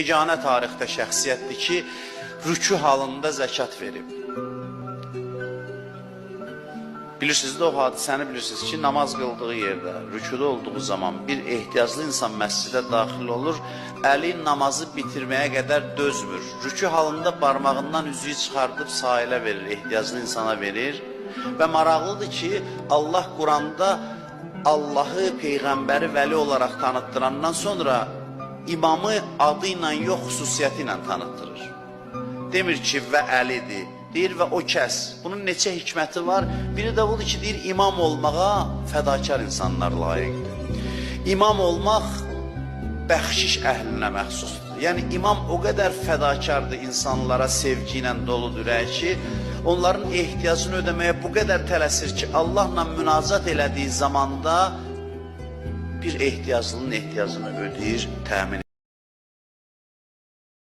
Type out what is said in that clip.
Yeganə tarixdə şəxsiyyətdir ki, rükû halında zəkat verib. Bilirsiniz də o hadisəni bilirsiniz ki, namaz qıldığı yerdə, rükûda olduğu zaman bir ehtiyaclı insan məscidə daxil olur, əli namazı bitirməyə qədər dözmür. Rükû halında barmağından üzüyü çıxardıb sahilə verir, ehtiyaclı insana verir. Və maraqlıdır ki, Allah Quranda Allahı, Peyğəmbəri vəli olaraq tanıtdırandan sonra imamı adı ilə yox, xüsusiyyəti ilə tanıtdırır. Demir ki, və əlidir, deyir və o kəs. Bunun neçə hikməti var? Biri də budur ki, deyir, imam olmağa fədakar insanlar layiqdir. İmam olmaq bəxşiş əhlinə məxsusdur. Yəni, imam o qədər fədakardır, insanlara sevgi ilə doludur ki, onların ehtiyacını ödəməyə bu qədər tələsir ki, Allahla münacat elədiyi zamanda bir ehtiyaclının ehtiyacını ödəyir, təmin edir.